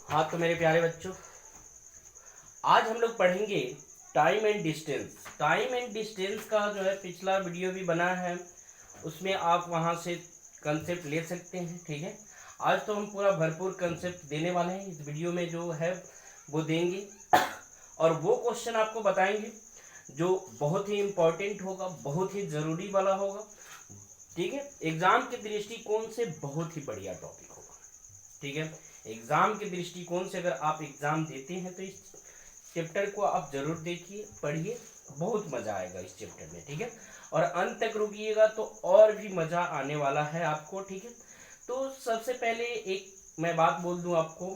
हाँ तो मेरे प्यारे बच्चों, आज हम लोग पढ़ेंगे time and distance. Time and distance का जो है पिछला वीडियो भी बना है, उसमें आप वहाँ से कंसेप्ट ले सकते हैं। ठीक है, आज तो हम पूरा भरपूर कंसेप्ट देने वाले हैं। इस वीडियो में जो है वो देंगे और वो क्वेश्चन आपको बताएंगे जो बहुत ही इम्पोर्टेंट होगा, बहुत ही ज़रूरी वाला होगा। ठीक है, एग्जाम के दृष्टिकोण से बहुत ही बढ़िया टॉपिक होगा। ठीक है, एग्जाम के दृष्टिकोण से अगर आप एग्जाम देते हैं तो इस चैप्टर को आप जरूर देखिए, पढ़िए, बहुत मजा आएगा इस चैप्टर में। ठीक है, और अंत तक रुकिएगा तो और भी मजा आने वाला है आपको। ठीक है, तो सबसे पहले एक मैं बात बोल दूं आपको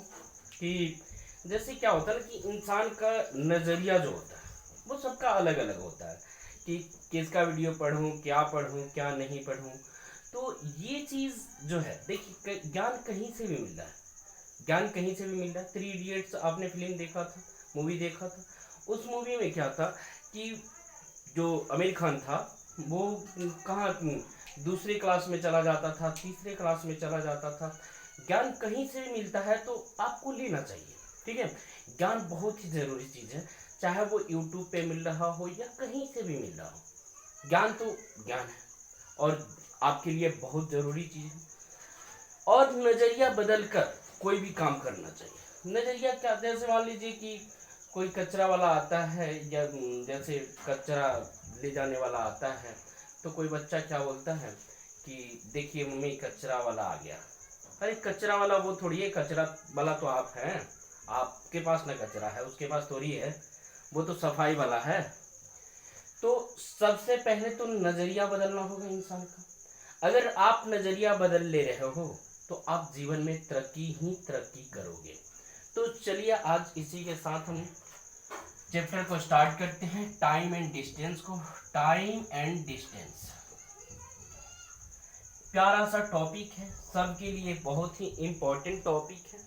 कि जैसे क्या होता है ना कि इंसान का नज़रिया जो होता है वो सबका अलग अलग होता है कि किसका वीडियो पढ़ूं, क्या पढ़ूं, क्या नहीं पढ़ूं। तो ये चीज़ जो है, देखिए, ज्ञान कहीं से भी मिल रहा है, ज्ञान कहीं से भी मिल रहा है। 3 इडियट्स आपने फिल्म देखा था, मूवी देखा था। उस मूवी में क्या था कि जो आमिर खान था वो कहाँ दूसरी क्लास में चला जाता था, तीसरे क्लास में चला जाता था। ज्ञान कहीं से भी मिलता है तो आपको लेना चाहिए। ठीक है, ज्ञान बहुत ही ज़रूरी चीज़ है, चाहे वो यूट्यूब पे मिल रहा हो या कहीं से भी मिल रहा हो। ज्ञान तो ज्ञान है और आपके लिए बहुत ज़रूरी चीज़ है। और नज़रिया बदल कर कोई भी काम करना चाहिए। नज़रिया क्या, जैसे मान लीजिए कि कोई कचरा वाला आता है या जैसे कचरा ले जाने वाला आता है तो कोई बच्चा क्या बोलता है कि देखिए मम्मी कचरा वाला आ गया। अरे कचरा वाला वो थोड़ी है, कचरा वाला तो आप हैं, आपके पास ना कचरा है, उसके पास थोड़ी है, वो तो सफाई वाला है। तो सबसे पहले तो नज़रिया बदलना होगा इंसान का। अगर आप नज़रिया बदल ले रहे हो तो आप जीवन में तरक्की ही तरक्की करोगे। तो चलिए आज इसी के साथ हम चैप्टर को स्टार्ट करते हैं, टाइम एंड डिस्टेंस को। टाइम एंड डिस्टेंस प्यारा सा टॉपिक है, सबके लिए बहुत ही इम्पोर्टेंट टॉपिक है।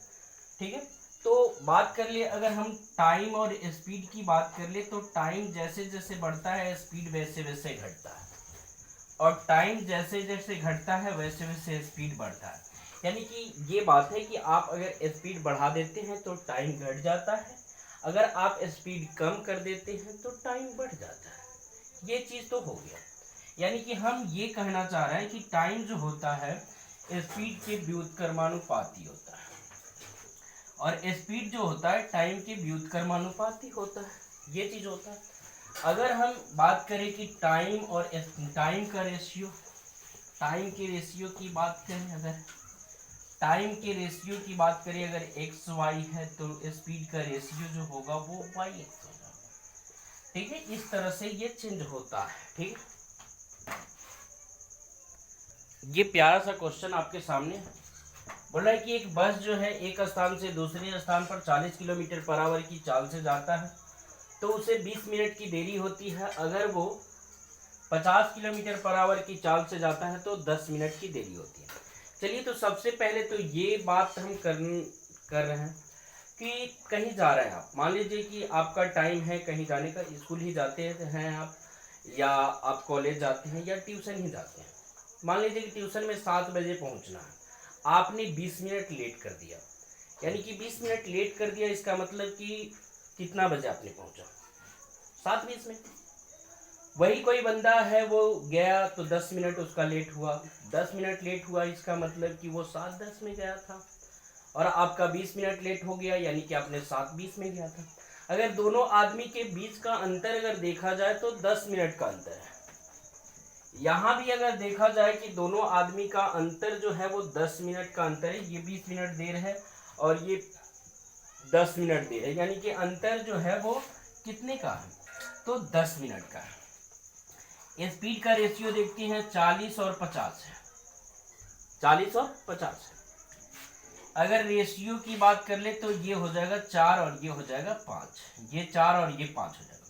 ठीक है, तो बात कर ले, अगर हम टाइम और स्पीड की बात कर ले तो टाइम जैसे जैसे बढ़ता है स्पीड वैसे वैसे घटता है, और टाइम जैसे जैसे घटता है वैसे वैसे स्पीड बढ़ता है। यानी कि ये बात है कि आप अगर स्पीड बढ़ा देते हैं तो टाइम घट जाता है, अगर आप स्पीड कम कर देते हैं तो टाइम बढ़ जाता है। ये चीज़ तो हो गया। यानी कि हम ये कहना चाह रहे हैं कि टाइम जो होता है स्पीड के व्युत्क्रमानुपाती होता है, और स्पीड जो होता है टाइम के व्युत्क्रमानुपाती होता है। ये चीज़ होता है। अगर हम बात करें कि टाइम और टाइम का रेशियो, टाइम के रेशियो की बात करें, अगर टाइम के रेशियो की बात करें, अगर एक्स वाई है तो स्पीड का रेशियो जो होगा वो वाई एक्स होगा। ठीक है, इस तरह से ये चेंज होता है। ठीक है, ये प्यारा सा क्वेश्चन आपके सामने बोल रहा है कि एक बस जो है एक स्थान से दूसरे स्थान पर 40 किलोमीटर पर आवर की चाल से जाता है तो उसे 20 मिनट की देरी होती है। अगर वो 50 किलोमीटर पर आवर की चाल से जाता है तो 10 मिनट की देरी होती है। चलिए, तो सबसे पहले तो ये बात हम कर रहे हैं कि कहीं जा रहे हैं आप, मान लीजिए कि आपका टाइम है कहीं जाने का, स्कूल ही जाते हैं आप, या आप कॉलेज जाते हैं या ट्यूशन ही जाते हैं। मान लीजिए कि ट्यूशन में 7 बजे पहुंचना है, आपने 20 मिनट लेट कर दिया। यानी कि 20 मिनट लेट कर दिया, इसका मतलब कि कितना बजे आपने पहुंचा, 7:20 में। वही कोई बंदा है वो गया तो 10 मिनट उसका लेट हुआ, 10 मिनट लेट हुआ, इसका मतलब कि वो 7:10 में गया था, और आपका 20 मिनट लेट हो गया यानी कि आपने 7:20 में गया था। अगर दोनों आदमी के बीच का अंतर अगर देखा जाए तो 10 मिनट का अंतर है। यहाँ भी अगर देखा जाए कि दोनों आदमी का अंतर जो है वो 10 मिनट का अंतर है, ये 20 मिनट देर है और ये 10 मिनट देर है, यानी कि अंतर जो है वो कितने का है, तो 10 मिनट का है। स्पीड का रेशियो देखते हैं, 40 और 50 है, 40 और 50 है। अगर रेशियो की बात कर ले तो ये हो जाएगा 4 और ये हो जाएगा 5, ये 4 और ये 5 हो जाएगा।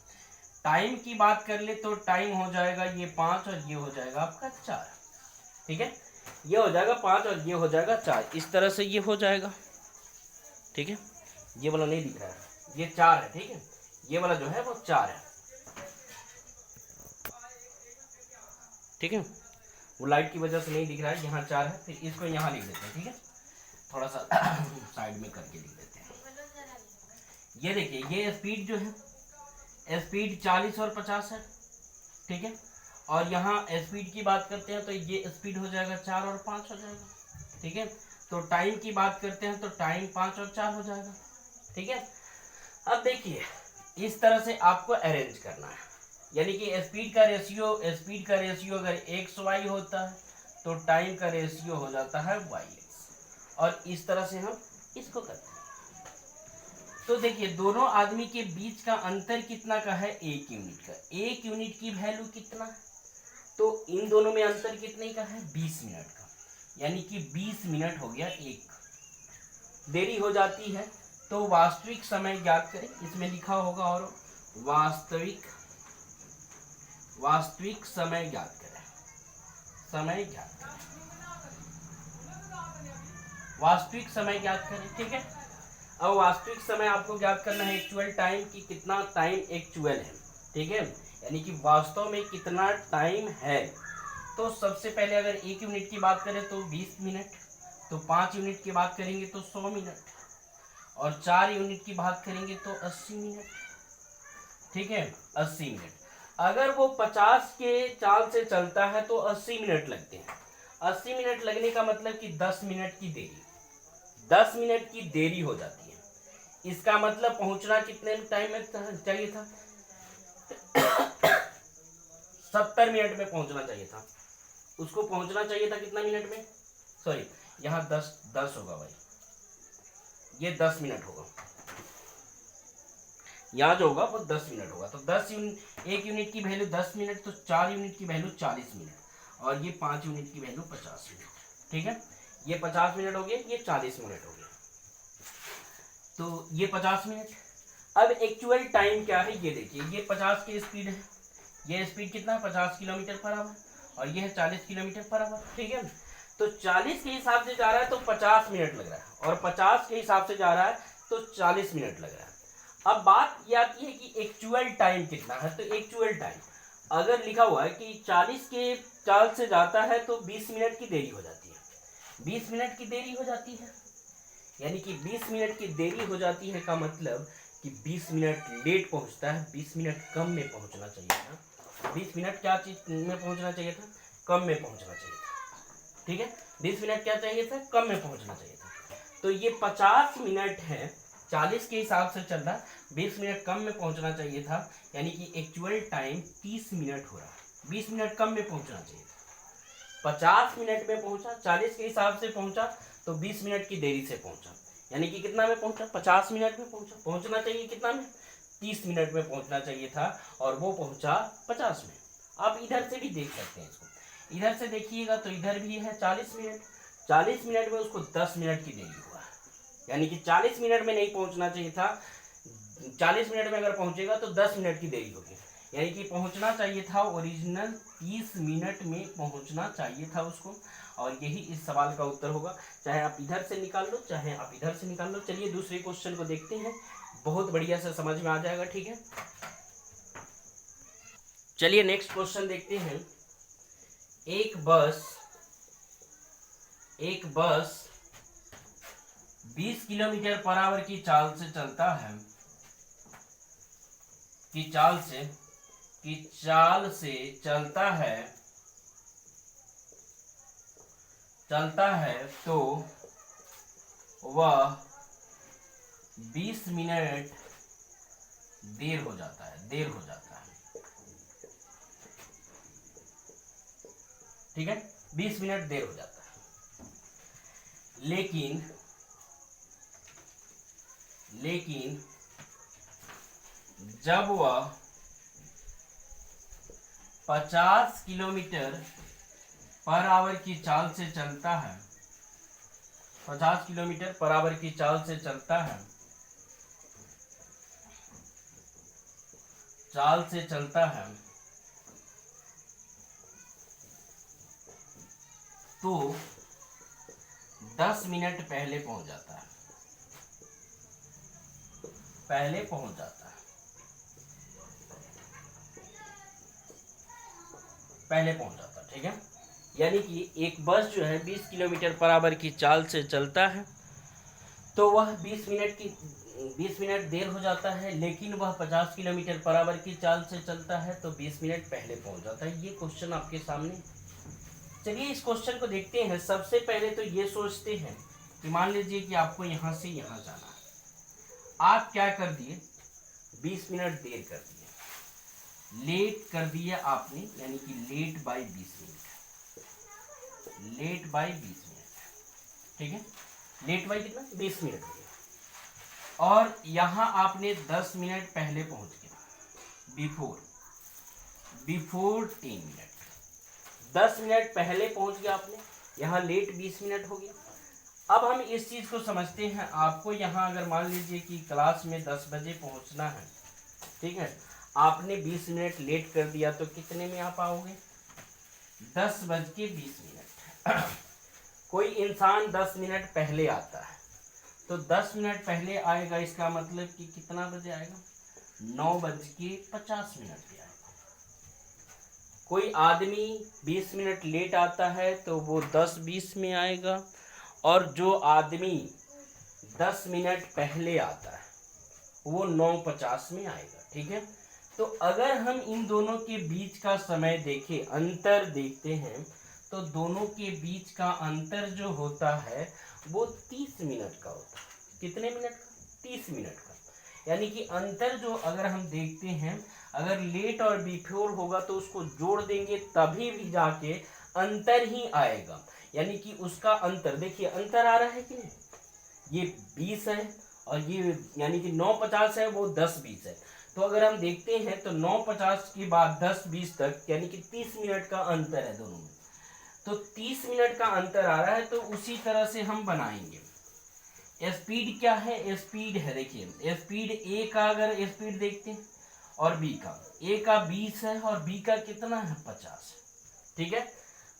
टाइम की बात कर ले तो टाइम हो जाएगा ये 5 और ये हो जाएगा आपका 4। ठीक है, ये हो जाएगा 5 और ये हो जाएगा 4, इस तरह से ये हो जाएगा। ठीक है, ये वाला नहीं दिख रहा है, ये 4 है। ठीक है, ये वाला जो है वो 4 है। ठीक है, वो लाइट की वजह से नहीं दिख रहा है, यहाँ 4 है, फिर इसको यहाँ लिख देते हैं। ठीक है, थोड़ा सा साइड में करके लिख देते हैं। ये देखिए, ये स्पीड जो है, स्पीड 40 और 50 है, ठीक है। और यहाँ स्पीड की बात करते हैं तो ये स्पीड हो जाएगा 4 और 5 हो जाएगा, ठीक है। तो टाइम की बात करते हैं तो टाइम 5 और 4 हो जाएगा, ठीक है। अब देखिए, इस तरह से आपको अरेंज करना है, यानी कि स्पीड का रेशियो अगर XY होता है तो टाइम का रेशियो हो जाता है YX, और इस तरह से हम इसको करते हैं। तो देखिए, दोनों आदमी के बीच का अंतर कितना का है, 1 यूनिट का। 1 यूनिट की वैल्यू कितना, तो इन दोनों में अंतर कितने का है, 20 मिनट का, यानी कि 20 मिनट हो गया, एक देरी हो जाती है। तो वास्तविक समय ज्ञात करें, इसमें लिखा होगा, और वास्तविक समय ज्ञात करें, वास्तविक समय ज्ञात करें, ठीक है। अब वास्तविक समय आपको ज्ञात करना है एक्चुअल टाइम, की कितना टाइम एक्चुअल है, ठीक है, यानी कि वास्तव में कितना टाइम है। तो सबसे पहले अगर 1 यूनिट की बात करें तो 20 मिनट, तो 5 यूनिट की बात करेंगे तो 100 मिनट, और 4 यूनिट की बात करेंगे तो 80 मिनट, ठीक है, 80 मिनट। अगर वो 50 के चाल से चलता है तो 80 मिनट लगते हैं। 80 मिनट लगने का मतलब कि 10 मिनट की देरी हो जाती है। इसका मतलब पहुंचना कितने टाइम में चाहिए था, 70 मिनट में पहुंचना चाहिए था। उसको पहुंचना चाहिए था कितना मिनट में, सॉरी, यहाँ 10 होगा भाई, ये 10 मिनट होगा, यहाँ जो होगा वो 10 मिनट होगा। तो 1 यूनिट की वैल्यू 10 मिनट, तो 4 यूनिट की वैल्यू 40 मिनट, और ये 5 यूनिट की वैल्यू 50 मिनट, ठीक है। ये 50 मिनट हो गए, ये 40 मिनट हो गए, तो ये 50 मिनट। अब एक्चुअल टाइम क्या है, ये देखिए, ये 50 की स्पीड है, ये स्पीड कितना है, 50 किलोमीटर पर आवर, और ये है 40 किलोमीटर पर आवर, ठीक है। तो 40 के हिसाब से जा रहा है तो 50 मिनट लग रहा है, और 50 के हिसाब से जा रहा है तो 40 मिनट लग रहा है। अब बात ये आती है कि एक्चुअल टाइम कितना है। तो एक्चुअल टाइम अगर लिखा हुआ है कि 40 के चाल से जाता है तो 20 मिनट की देरी हो जाती है, 20 मिनट की देरी हो जाती है, यानी कि 20 मिनट की देरी हो जाती है का मतलब कि 20 मिनट लेट पहुंचता है, 20 मिनट कम में पहुंचना चाहिए था। 20 मिनट क्या चीज में पहुंचना चाहिए था, कम में पहुंचना चाहिए था, ठीक है। 20 मिनट क्या चाहिए था, कम में पहुंचना चाहिए था। तो ये 50 मिनट है, 40 के हिसाब से चल रहा, 20 मिनट कम में पहुंचना चाहिए था, यानी कि एक्चुअल टाइम 30 मिनट हो रहा है, 20 मिनट कम में पहुंचना चाहिए था। 50 मिनट में पहुंचा, 40 के हिसाब से पहुंचा, तो 20 मिनट की देरी से पहुंचा, यानी कि कितना में पहुंचा, 50 मिनट में पहुंचा। पहुंचना चाहिए कितना में, 30 मिनट में पहुंचना चाहिए था, और वो पहुंचा 50 में। आप इधर से भी देख सकते हैं इसको, इधर से देखिएगा तो इधर भी है 40 मिनट, 40 मिनट में उसको 10 मिनट की देरी हुआ, यानी कि 40 मिनट में नहीं पहुंचना चाहिए था, 40 मिनट में अगर पहुंचेगा तो 10 मिनट की देरी होगी, यानी कि पहुंचना चाहिए था ओरिजिनल 30 मिनट में पहुंचना चाहिए था उसको, और यही इस सवाल का उत्तर होगा। चाहे आप इधर से निकाल लो, चाहे आप इधर से निकाल लो। चलिए दूसरे क्वेश्चन को देखते हैं, बहुत बढ़िया से समझ में आ जाएगा, ठीक है। चलिए नेक्स्ट क्वेश्चन देखते हैं। एक बस 20 किलोमीटर पर आवर की चाल से चलता है, तो वह 20 मिनट देर हो जाता है, ठीक है, 20 मिनट देर हो जाता है। लेकिन जब वह 50 किलोमीटर पर आवर की चाल से चलता है, 50 किलोमीटर पर आवर की चाल से चलता है, तो 10 मिनट पहले पहुंच जाता है, ठीक है। यानी कि एक बस जो है 20 किलोमीटर पर आवर की चाल से चलता है तो वह 20 मिनट देर हो जाता है, लेकिन वह 50 किलोमीटर पर आवर की चाल से चलता है तो 20 मिनट पहले पहुंच जाता है। ये क्वेश्चन आपके सामने। चलिए इस क्वेश्चन को देखते हैं। सबसे पहले तो ये सोचते हैं कि मान लीजिए कि आपको यहाँ से यहाँ जाना है, आप क्या कर दिए, 20 मिनट देर कर दिए, लेट कर दिया आपने, यानी कि late by 20 minute, late by 20 minute, ठीक है, लेट बाय कितना, 20 मिनट दिया। और यहाँ आपने 10 मिनट पहले पहुंच गया, बिफोर 10 मिनट, 10 मिनट पहले पहुंच गया आपने, यहाँ लेट 20 मिनट हो गया। अब हम इस चीज़ को समझते हैं। आपको यहाँ अगर मान लीजिए कि क्लास में 10 बजे पहुँचना है, ठीक है, आपने 20 मिनट लेट कर दिया तो कितने में आप आओगे, 10:20। कोई इंसान 10 मिनट पहले आता है तो 10 मिनट पहले आएगा, इसका मतलब कि कितना बजे आएगा, 9:50 पे आएगा। कोई आदमी 20 मिनट लेट आता है तो वो 10:20 में आएगा, और जो आदमी 10 मिनट पहले आता है वो 9:50 में आएगा, ठीक है। तो अगर हम इन दोनों के बीच का समय देखें, अंतर देखते हैं, तो दोनों के बीच का अंतर जो होता है वो 30 मिनट का होता है। कितने मिनट का, 30 मिनट का। यानी कि अंतर जो अगर हम देखते हैं, अगर लेट और बिफोर होगा तो उसको जोड़ देंगे तभी भी जाके अंतर ही आएगा। यानी कि उसका अंतर देखिए, अंतर आ रहा है कि नहीं, ये 20 है और ये यानी कि 9:50 है, वो 10:20 है। तो अगर हम देखते हैं तो 9:50 के बाद 10:20 तक यानी कि 30 मिनट का अंतर है दोनों में। तो 30 मिनट का अंतर आ रहा है, तो उसी तरह से हम बनाएंगे। स्पीड क्या है, स्पीड है, देखिए स्पीड ए का अगर स्पीड देखते हैं और बी का, ए का 20 है और बी का कितना है, 50, ठीक है।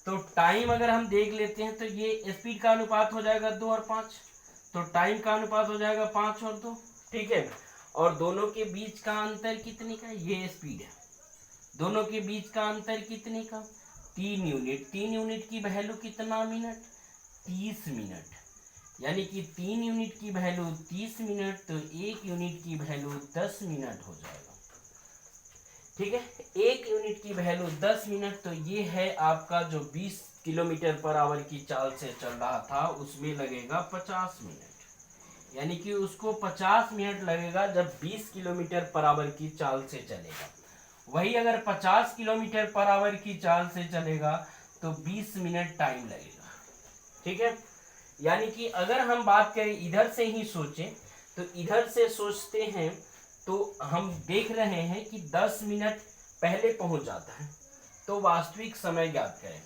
तो टाइम अगर हम देख लेते हैं तो ये स्पीड का अनुपात हो जाएगा 2 और 5, तो टाइम का अनुपात हो जाएगा 5 और 2, ठीक है। और दोनों के बीच का अंतर कितने का, ये स्पीड है, दोनों के बीच का अंतर कितने का, 3 यूनिट। 3 यूनिट की वैल्यू कितना मिनट, 30 मिनट। यानी कि 3 यूनिट की वैल्यू 30 मिनट, तो 1 यूनिट की वैल्यू 10 मिनट हो जाएगा, ठीक है। 1 यूनिट की वैल्यू 10 मिनट, तो ये है आपका जो 20 किलोमीटर पर आवर की चाल से चल रहा था, उसमें लगेगा 50 मिनट। यानी कि उसको 50 मिनट लगेगा जब 20 किलोमीटर पर आवर की चाल से चलेगा। वही अगर 50 किलोमीटर पर आवर की चाल से चलेगा तो 20 मिनट टाइम लगेगा, ठीक है। यानी कि अगर हम बात करें इधर से ही सोचें, तो इधर से सोचते हैं तो हम देख रहे हैं कि 10 मिनट पहले पहुंच जाता है। तो वास्तविक समय ज्ञात करें,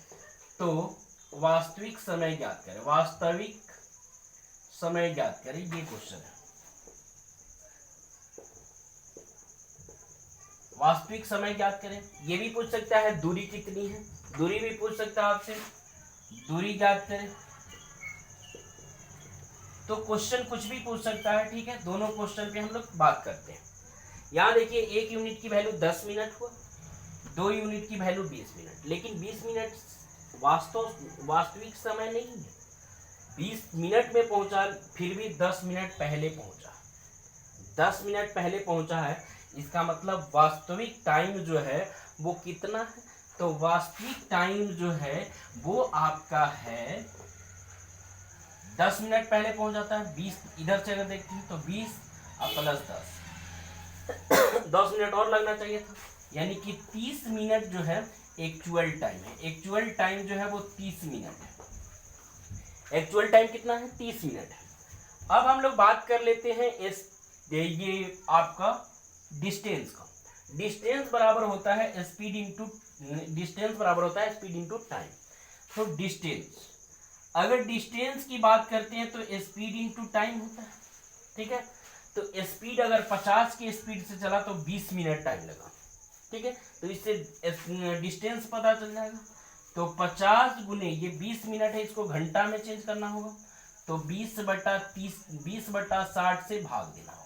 तो वास्तविक समय ज्ञात करें, वास्तविक समय ज्ञात करें, ये क्वेश्चन है। वास्तविक समय ज्ञात करें, ये भी पूछ सकता है दूरी कितनी है, दूरी भी पूछ सकता है आपसे, दूरी ज्ञात करें। तो क्वेश्चन कुछ भी पूछ सकता है, ठीक है। दोनों क्वेश्चन पे हम लोग बात करते हैं। यहाँ देखिए 1 यूनिट की वैल्यू 10 मिनट हुआ, 2 यूनिट की वैल्यू 20 मिनट, लेकिन 20 मिनट वास्तविक समय नहीं है। 20 मिनट में पहुंचा, फिर भी 10 मिनट पहले पहुंचा, 10 मिनट पहले पहुंचा है, इसका मतलब वास्तविक टाइम जो है वो कितना है, तो वास्तविक टाइम जो है वो आपका है 10 मिनट पहले पहुंच जाता है। 20 इधर से अगर देखते हैं तो 20 और प्लस 10 मिनट और लगना चाहिए था, यानी कि 30 मिनट जो है एक्चुअल टाइम है। एक्चुअल टाइम जो है वो 30 मिनट है। एक्चुअल टाइम कितना है, 30 मिनट है। अब हम लोग बात कर लेते हैं ये आपका डिस्टेंस का। डिस्टेंस बराबर होता है स्पीड इंटू, डिस्टेंस बराबर होता है स्पीड इंटू टाइम। तो डिस्टेंस, अगर डिस्टेंस की बात करते हैं तो स्पीड इंटू टाइम होता है, ठीक है। तो स्पीड अगर 50 की स्पीड से चला तो 20 मिनट टाइम लगा, ठीक है। तो इससे डिस्टेंस पता चल जाएगा। तो 50 गुने ये 20 मिनट है, इसको घंटा में चेंज करना होगा, तो 20/30, 20/60 से भाग देना होगा।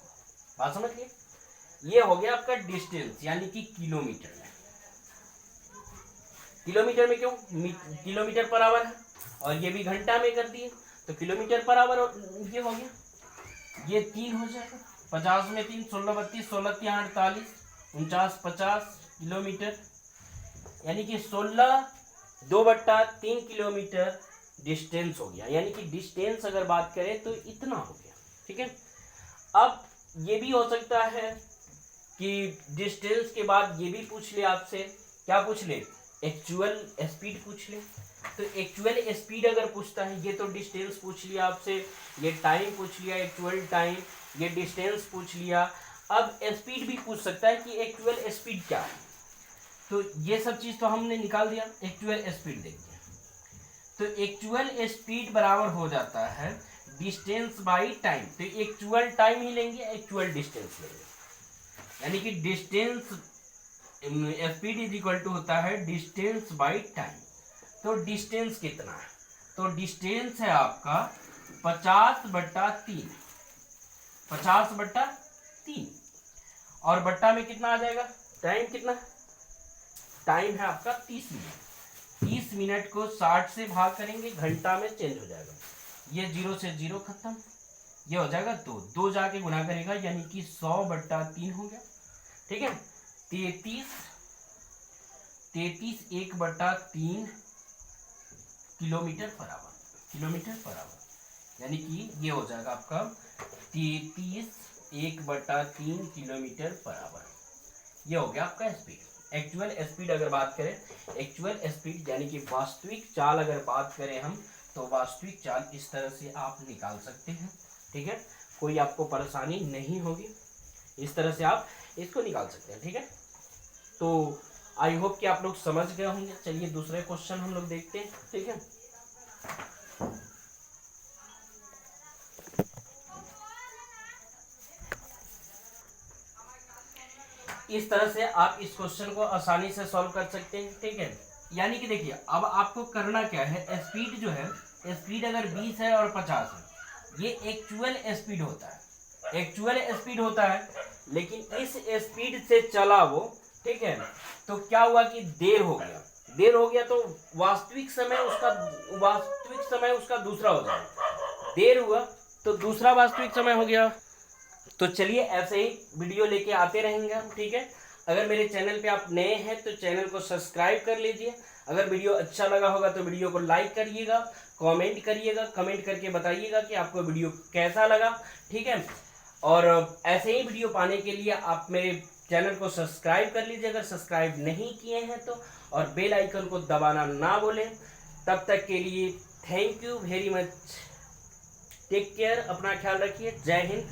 बात समझ लिए, ये हो गया आपका डिस्टेंस, यानी कि किलोमीटर में। किलोमीटर में क्यों, किलोमीटर पर आवर है, और ये भी घंटा में कर दिए तो किलोमीटर पर आवर ये हो गया। ये 3 हो जाएगा, 50 में 3, 16 32, 16 3 48, 49 50 किलोमीटर, यानी कि 16/2 किलोमीटर डिस्टेंस हो गया। यानी कि डिस्टेंस अगर बात करें तो इतना हो गया। ठीक है, अब ये भी हो सकता है कि डिस्टेंस के बाद ये भी पूछ ले आपसे, क्या पूछ ले, एक्चुअल स्पीड पूछ ले। तो एक्चुअल स्पीड अगर पूछता है, ये तो डिस्टेंस पूछ लिया आपसे, ये टाइम पूछ लिया एक्चुअल टाइम, ये डिस्टेंस पूछ लिया, अब स्पीड भी पूछ सकता है कि एक्चुअल स्पीड क्या है। तो ये सब चीज़ तो हमने निकाल दिया। एक्चुअल स्पीड देखिए, तो एक्चुअल स्पीड बराबर हो जाता है डिस्टेंस बाई टाइम। तो एक्चुअल टाइम ही लेंगे, एक्चुअल डिस्टेंस लेंगे, यानी कि distance speed is equal to होता है डिस्टेंस बाई टाइम। तो डिस्टेंस कितना है, तो डिस्टेंस है आपका 50/3, 50/3, और बट्टा में कितना आ जाएगा, टाइम कितना, टाइम है आपका 30 मिनट। 30 मिनट को 60 से भाग करेंगे, घंटा में चेंज हो जाएगा, ये 0 से 0 खत्म, ये हो जाएगा 2 जाके गुना करेगा, यानी कि 100/3 हो गया। ठीक है, 33 1/3 किलोमीटर पर आवर, यानी कि ये हो जाएगा आपका 33 1/3 किलोमीटर पर आवर। ये हो गया आपका स्पीड। एक्चुअल स्पीड अगर बात करें, एक्चुअल स्पीड यानी कि वास्तविक चाल अगर बात करें हम, तो वास्तविक चाल इस तरह से आप निकाल सकते हैं। ठीक है, कोई आपको परेशानी नहीं होगी, इस तरह से आप इसको निकाल सकते हैं। ठीक है, तो आई होप कि आप लोग समझ गए होंगे। चलिए दूसरे क्वेश्चन हम लोग देखते हैं। ठीक है, इस तरह से आप इस क्वेश्चन को आसानी से सॉल्व कर सकते हैं। ठीक है, यानी कि देखिए अब आपको करना क्या है, स्पीड जो है, स्पीड अगर 20 है और 50 है, ये एक्चुअल स्पीड होता है, एक्चुअल स्पीड होता है, लेकिन इस स्पीड से चला वो। ठीक है, तो क्या हुआ कि देर हो गया, तो वास्तविक समय उसका दूसरा हो जाएगा, देर हुआ तो दूसरा वास्तविक समय हो गया। तो चलिए ऐसे ही वीडियो लेके आते रहेंगे हम। ठीक है, अगर मेरे चैनल पे आप नए हैं तो चैनल को सब्सक्राइब कर लीजिए। अगर वीडियो अच्छा लगा होगा तो वीडियो को लाइक करिएगा, कमेंट करिएगा, कमेंट करके बताइएगा कि आपको वीडियो कैसा लगा। ठीक है, और ऐसे ही वीडियो पाने के लिए आप मेरे चैनल को सब्सक्राइब कर लीजिए अगर सब्सक्राइब नहीं किए हैं तो, और बेल आइकन को दबाना ना भूलें। तब तक के लिए thank you very much, take care, अपना ख्याल रखिए, जय हिंद।